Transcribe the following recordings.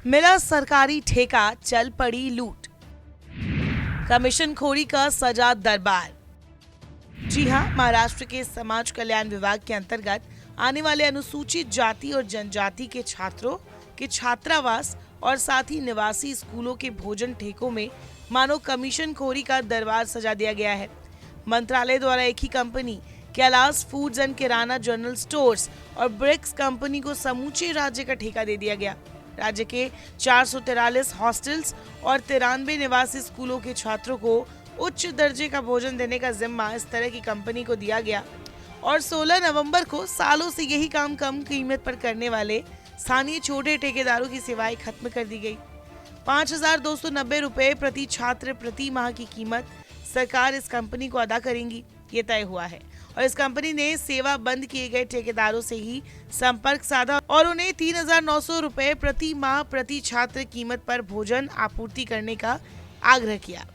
मिला सरकारी ठेका, चल पड़ी लूट। कमीशनखोरी का सजा दरबार। जी हां, महाराष्ट्र के समाज कल्याण विभाग के अंतर्गत आने वाले अनुसूचित जाति और जनजाति के छात्रों के छात्रावास और साथ ही निवासी स्कूलों के भोजन ठेकों में मानो कमीशनखोरी का दरबार सजा दिया गया है। मंत्रालय द्वारा एक ही company Kailash foods and Kirana general stores और ब्रिक्स कंपनी को समूचे राज्य का ठेका दे दिया गया। राज्य के 443 हॉस्टल्स और 93 निवासी स्कूलों के छात्रों को उच्च दर्जे का भोजन देने का जिम्मा इस तरह की कंपनी को दिया गया और 16 नवंबर को सालों से यही काम कम कीमत पर करने वाले स्थानीय छोटे ठेकेदारों की सेवाएं खत्म कर दी गई। 5,290 रुपए प्रति छात्र प्रति माह की कीमत सरकार इस कंपनी को अदा करेंगी, ये तय हुआ है और इस कंपनी ने सेवा बंद किए गए ठेकेदारों से ही संपर्क साधा और उन्हें 3,900 रुपए प्रति माह प्रति छात्र कीमत पर भोजन आपूर्ति करने का आग्रह किया,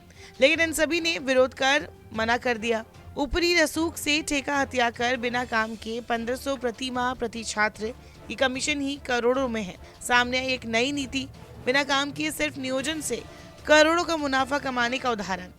लेकिन इन सभी ने विरोध कर मना कर दिया। ऊपरी रसूख से ठेका हत्या कर बिना काम के 1,500 प्रति माह प्रति छात्र की कमीशन ही करोड़ों में है। सामने आई एक नई नीति, बिना काम किए सिर्फ नियोजन से करोड़ों का मुनाफा कमाने का उदाहरण।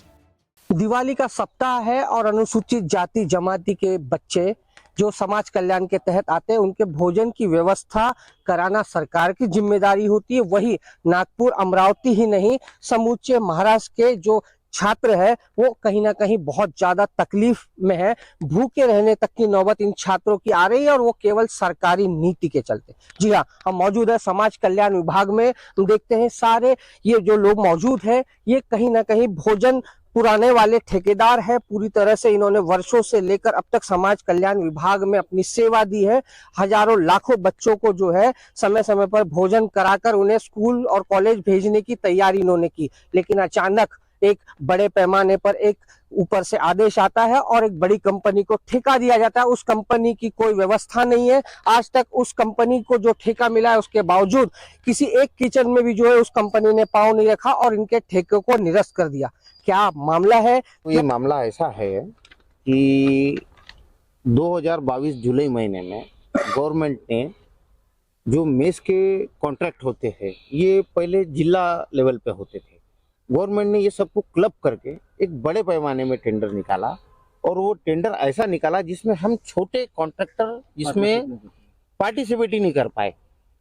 दिवाली का सप्ताह है और अनुसूचित जाति जमाती के बच्चे जो समाज कल्याण के तहत आते हैं उनके भोजन की व्यवस्था कराना सरकार की जिम्मेदारी होती है। वही नागपुर अमरावती ही नहीं, समूचे महाराष्ट्र के जो छात्र है वो कहीं ना कहीं बहुत ज्यादा तकलीफ में है। भूखे रहने तक की नौबत इन छात्रों की आ रही है और वो केवल सरकारी नीति के चलते। जी हाँ, हम मौजूद है समाज कल्याण विभाग में। हम देखते हैं सारे ये जो लोग मौजूद है ये कहीं ना कहीं भोजन पुराने वाले ठेकेदार है। पूरी तरह से इन्होंने वर्षों से लेकर अब तक समाज कल्याण विभाग में अपनी सेवा दी है। हजारों लाखों बच्चों को जो है समय समय पर भोजन कराकर उन्हें स्कूल और कॉलेज भेजने की तैयारी इन्होंने की, लेकिन अचानक एक बड़े पैमाने पर एक ऊपर से आदेश आता है और एक बड़ी कंपनी को ठेका दिया जाता है। उस कंपनी की कोई व्यवस्था नहीं है। आज तक उस कंपनी को जो ठेका मिला है उसके बावजूद किसी एक किचन में भी जो है उस कंपनी ने पांव नहीं रखा और इनके ठेके को निरस्त कर दिया। क्या मामला है? ये मामला ऐसा है कि 2022 जुलाई महीने में गवर्नमेंट ने जो मेस के कॉन्ट्रैक्ट होते हैं ये पहले जिला लेवल पे होते थे। गवर्नमेंट ने ये सबको क्लब करके एक बड़े पैमाने में टेंडर निकाला और वो टेंडर ऐसा निकाला जिसमें हम छोटे कॉन्ट्रैक्टर जिसमें पार्टिसिपेट ही नहीं कर पाए।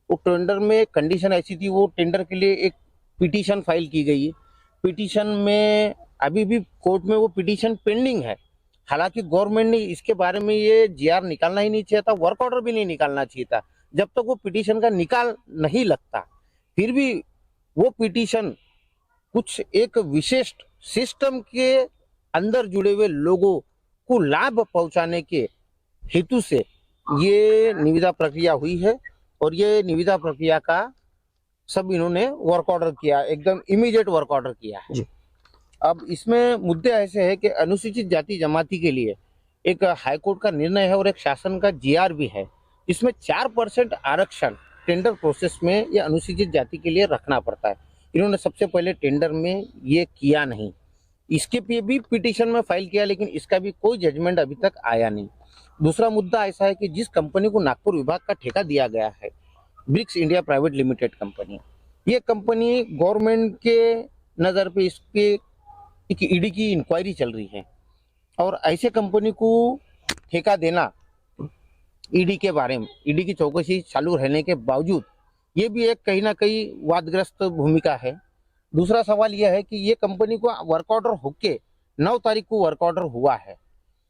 वो टेंडर में कंडीशन ऐसी थी, वो टेंडर के लिए एक पिटीशन फाइल की गई है। पिटीशन में अभी भी कोर्ट में वो पिटीशन पेंडिंग है। हालांकि गवर्नमेंट ने इसके बारे में ये जीआर निकालना ही नहीं चाहिए था, वर्क ऑर्डर भी नहीं निकालना चाहिए था जब तक वो पिटीशन का निकाल नहीं लगता। फिर भी वो पिटीशन कुछ एक विशिष्ट सिस्टम के अंदर जुड़े हुए लोगों को लाभ पहुंचाने के हेतु से ये निविदा प्रक्रिया हुई है और ये निविदा प्रक्रिया का सब इन्होंने वर्क ऑर्डर किया, एकदम इमीडिएट वर्क ऑर्डर किया है। अब इसमें मुद्दे ऐसे हैं कि अनुसूचित जाति जमाती के लिए एक हाईकोर्ट का निर्णय है और एक शासन का जीआर भी है। इसमें 4% आरक्षण टेंडर प्रोसेस में ये अनुसूचित जाति के लिए रखना पड़ता है। इन्होंने सबसे पहले टेंडर में ये किया नहीं, इसके भी पिटीशन में फाइल किया, लेकिन इसका भी कोई जजमेंट अभी तक आया नहीं। दूसरा मुद्दा ऐसा है कि जिस कंपनी को नागपुर विभाग का ठेका दिया गया है, Bricks India private limited company, ये कंपनी गवर्नमेंट के नज़र पे इस पे एक ईडी की इंक्वायरी चल रही है और ऐसे कंपनी को ठेका देना ईडी के बारे में, ईडी की चौकसी चालू रहने के बावजूद ये भी एक कहीं ना कहीं वादग्रस्त भूमिका है। दूसरा सवाल यह है कि ये कंपनी को वर्क ऑर्डर होके 9 तारीख को वर्क ऑर्डर हुआ है।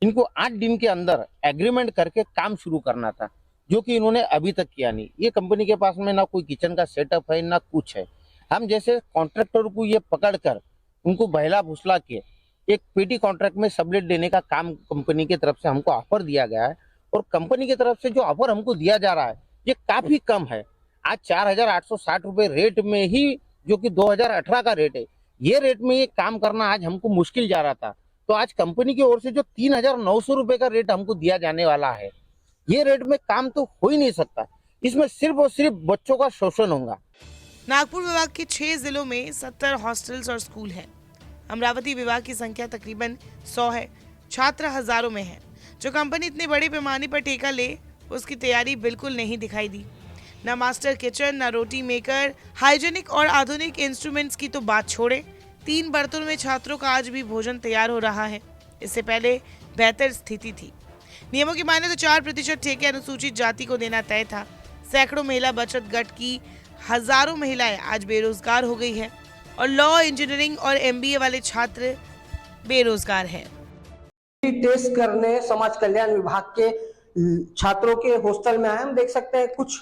इनको 8 दिन के अंदर एग्रीमेंट करके काम शुरू करना था, जो कि इन्होंने अभी तक किया नहीं। ये कंपनी के पास में ना कोई किचन का सेटअप है ना कुछ है। हम जैसे कॉन्ट्रैक्टर को ये पकड़कर उनको बहला फुसला के एक पेटी कॉन्ट्रैक्ट में सबलेट देने का काम कंपनी की तरफ से हमको ऑफर दिया गया है और कंपनी की तरफ से जो ऑफर हमको दिया जा रहा है ये काफी कम है। आज 4,860 रुपए रेट में ही, जो कि 2018 का रेट है, ये रेट में ये काम करना आज हमको मुश्किल जा रहा था। तो आज कंपनी की ओर से जो 3,900 रुपए का रेट हमको दिया जाने वाला है, ये रेट में काम तो हो ही नहीं सकता। इसमें सिर्फ और सिर्फ बच्चों का शोषण होगा। नागपुर विभाग के 6 जिलों में 70 हॉस्टल्स और स्कूल हैं। अमरावती विभाग की संख्या तकरीबन 100 है। छात्र हजारों में है। जो कंपनी इतने बड़े पैमाने पर ठेका ले, उसकी तैयारी बिल्कुल नहीं दिखाई दी। न मास्टर किचन, न रोटी मेकर, हाइजेनिक और आधुनिक इंस्ट्रूमेंट्स की तो बात छोड़े, 3 बर्तनों में छात्रों का आज भी भोजन तैयार हो रहा है। इससे पहले बेहतर स्थिति थी। नियमों की माने तो 4% ठेके अनुसूचित जाति को देना तय था। सैकड़ों महिला बचत गट की हजारों महिलाएं आज बेरोजगार हो गई है और लॉ, इंजीनियरिंग और MBA वाले छात्र बेरोजगार हैं। टेस्ट करने समाज कल्याण विभाग के छात्रों के हॉस्टल में आए। हम देख सकते हैं कुछ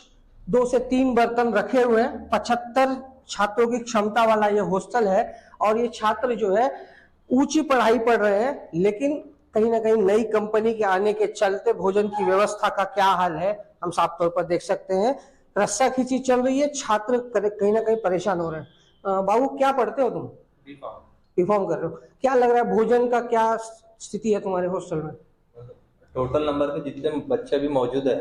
2 से 3 बर्तन रखे हुए हैं। 75 छात्रों की क्षमता वाला ये हॉस्टल है और ये छात्र जो है ऊंची पढ़ाई पढ़ रहे हैं, लेकिन कहीं ना कहीं नई कंपनी के आने के चलते भोजन की व्यवस्था का क्या हाल है हम साफ तौर पर देख सकते हैं। रस्सा खींची चल रही है, छात्र कहीं ना कहीं परेशान हो रहे हैं। बाबू क्या पढ़ते हो तुम? बीफॉर्म कर रहे हो। क्या लग रहा है भोजन का क्या स्थिति है तुम्हारे हॉस्टल में? टोटल नंबर में जितने बच्चे भी मौजूद है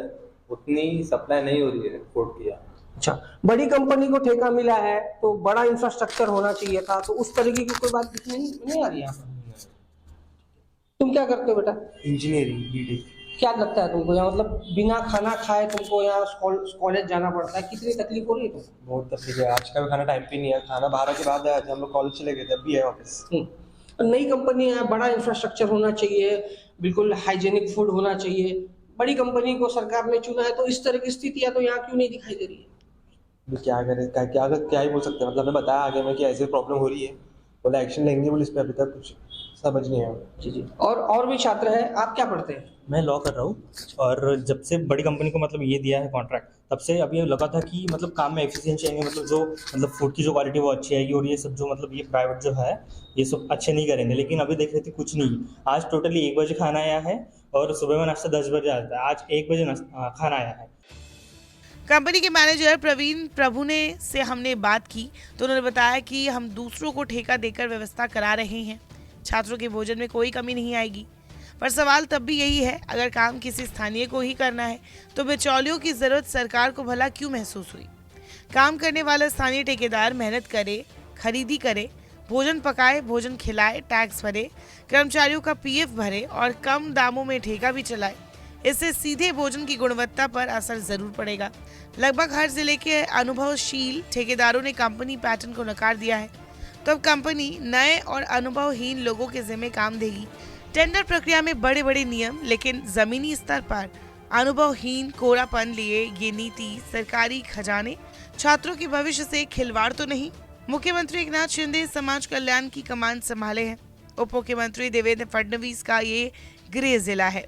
उतनी सप्लाई नहीं हो रही है फूड की। अच्छा, बड़ी कंपनी को ठेका मिला है तो बड़ा इंफ्रास्ट्रक्चर होना चाहिए था, तो उस तरीके की कोई बात नहीं आ रही है। तुम क्या करते हो बेटा? Engineering BTech. क्या लगता है तुमको यहाँ, मतलब बिना खाना खाए तुमको यहाँ कॉलेज जाना पड़ता है, कितनी तकलीफ हो रही है तुमको? बहुत तकलीफ है, आज का भी खाना टाइम पे नहीं है, खाना 12 के बाद आया था, हम लोग कॉलेज चले गए थे, अभी है वापस। नई कंपनी है, बड़ा इंफ्रास्ट्रक्चर होना चाहिए, बिल्कुल हाइजेनिक फूड होना चाहिए। बड़ी कंपनी को सरकार ने चुना है, तो इस तरह की स्थितियां तो यहाँ क्यों नहीं दिखाई दे रही है? क्या करें, क्या ही बोल सकते हैं। मतलब हमने बताया आगे में कि ऐसी प्रॉब्लम हो रही है, बोला एक्शन लेंगे, बोले इस पर अभी तक कुछ समझ नहीं आया। जी। और भी छात्र हैं, आप क्या पढ़ते हैं? मैं लॉ कर रहा हूँ और जब से बड़ी कंपनी को मतलब ये दिया है कॉन्ट्रैक्ट, तब से अभी लगा था कि मतलब काम में एफिशिएंसी आएंगे, मतलब जो मतलब फूड की जो क्वालिटी वो अच्छी आएगी और ये सब जो मतलब ये प्राइवेट जो है ये सब अच्छे नहीं करेंगे। लेकिन अभी देख रहे थे कुछ नहीं। आज टोटली 1 बजे खाना आया है और सुबह में नाश्ता 10 बजे आता है। आज 1 बजे खाना आया है। कंपनी के मैनेजर प्रवीण प्रभु ने से हमने बात की तो उन्होंने बताया कि हम दूसरों को ठेका देकर व्यवस्था करा रहे हैं, छात्रों के भोजन में कोई कमी नहीं आएगी। पर सवाल तब भी यही है, अगर काम किसी स्थानीय को ही करना है तो बिचौलियों की जरूरत सरकार को भला क्यों महसूस हुई? काम करने वाला स्थानीय ठेकेदार मेहनत करे, खरीदी करे, भोजन पकाए, भोजन खिलाए, टैक्स भरे, कर्मचारियों का PF भरे और कम दामों में ठेका भी चलाए। इससे सीधे भोजन की गुणवत्ता पर असर जरूर पड़ेगा। लगभग हर जिले के अनुभवशील ठेकेदारों ने कंपनी पैटर्न को नकार दिया है, तो अब कंपनी नए और अनुभवहीन लोगों के जिम्मे काम देगी। टेंडर प्रक्रिया में बड़े बड़े नियम, लेकिन जमीनी स्तर पर अनुभवहीन कोरापन लिए ये नीति सरकारी खजाने, छात्रों के भविष्य से खिलवाड़ तो नहीं? मुख्यमंत्री एकनाथ शिंदे समाज कल्याण की कमान संभाले हैं। उप मुख्यमंत्री देवेंद्र फडणवीस का ये गृह जिला है।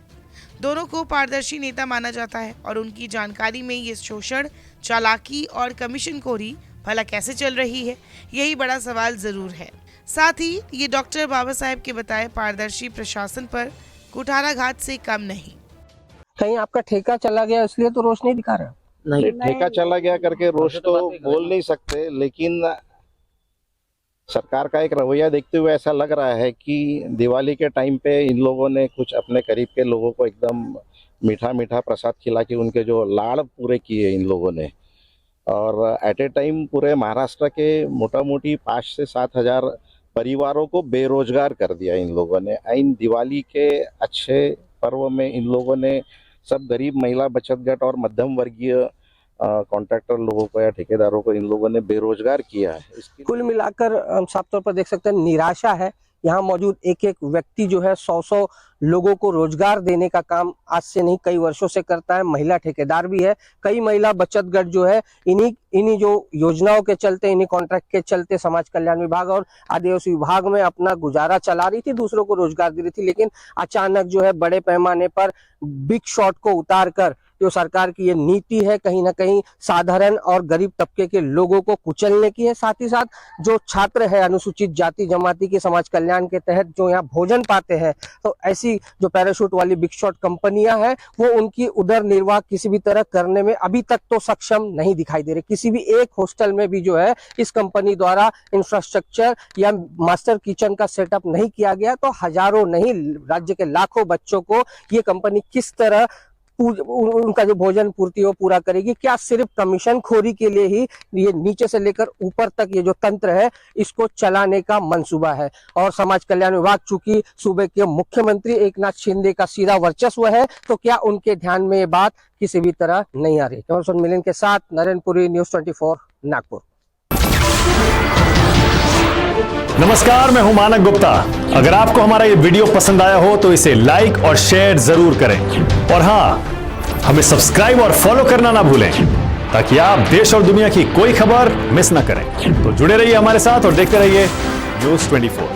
दोनों को पारदर्शी नेता माना जाता है और उनकी जानकारी में ये शोषण, चालाकी और कमीशनखोरी भला कैसे चल रही है, यही बड़ा सवाल जरूर है। साथ ही ये डॉक्टर बाबा साहेब के बताए पारदर्शी प्रशासन पर कुठाराघात से कम नहीं। कहीं आपका ठेका चला गया इसलिए तो रोष नहीं दिखा रहे? नहीं, ठेका चला गया करके रोष तो बोल नहीं सकते, लेकिन सरकार का एक रवैया देखते हुए ऐसा लग रहा है कि दिवाली के टाइम पे इन लोगों ने कुछ अपने करीब के लोगों को एकदम मीठा मीठा प्रसाद खिला के उनके जो लाड़ पूरे किए इन लोगों ने। और एट ए टाइम पूरे महाराष्ट्र के मोटा मोटी 5 से 7 हजार परिवारों को बेरोजगार कर दिया इन लोगों ने। इन दिवाली के अच्छे पर्व में इन लोगों ने सब गरीब महिला बचत गट और मध्यम वर्गीय कॉन्ट्रैक्टर लोगों को या ठेकेदारों को इन लोगों ने बेरोजगार किया है। कुल मिलाकर हम साफ तौर पर देख सकते हैं निराशा है। यहाँ मौजूद एक एक व्यक्ति जो है 100-100 लोगों को रोजगार देने का काम आज से नहीं कई वर्षों से करता है। महिला ठेकेदार भी है, कई महिला बचत गट जो है इन्हीं जो योजनाओं के चलते, इन्हीं कॉन्ट्रैक्ट के चलते समाज कल्याण विभाग और आदिवासी विभाग में अपना गुजारा चला रही थी, दूसरों को रोजगार दे रही थी। लेकिन अचानक जो है बड़े पैमाने पर बिग शॉट को उतार कर जो सरकार की ये नीति है, कहीं ना कहीं साधारण और गरीब तबके के लोगों को कुचलने की है। साथ ही साथ जो छात्र है अनुसूचित जाति जमाती के समाज कल्याण के तहत जो यहाँ भोजन पाते हैं, तो ऐसी जो पैराशूट वाली बिग शॉट कंपनियां हैं वो उनकी उदर निर्वाह किसी भी तरह करने में अभी तक तो सक्षम नहीं दिखाई दे रही। किसी भी एक हॉस्टल में भी जो है इस कंपनी द्वारा इंफ्रास्ट्रक्चर या मास्टर किचन का सेटअप नहीं किया गया, तो हजारों नहीं राज्य के लाखों बच्चों को ये कंपनी किस तरह उनका जो भोजन पूर्ति वो पूरा करेगी? क्या सिर्फ कमीशन खोरी के लिए ही ये नीचे से लेकर ऊपर तक ये जो तंत्र है इसको चलाने का मंसूबा है? और समाज कल्याण विभाग चूंकि सूबे के मुख्यमंत्री एकनाथ शिंदे का सीधा वर्चस्व है, तो क्या उनके ध्यान में ये बात किसी भी तरह नहीं आ रही? कैमरामैन मिलिंद के साथ नरेंद्रपुरी, न्यूज़ 24 नागपुर। नमस्कार, मैं हूं मानक गुप्ता। अगर आपको हमारा ये वीडियो पसंद आया हो तो इसे लाइक और शेयर जरूर करें, और हां, हमें सब्सक्राइब और फॉलो करना ना भूलें ताकि आप देश और दुनिया की कोई खबर मिस ना करें। तो जुड़े रहिए हमारे साथ और देखते रहिए न्यूज़ 24।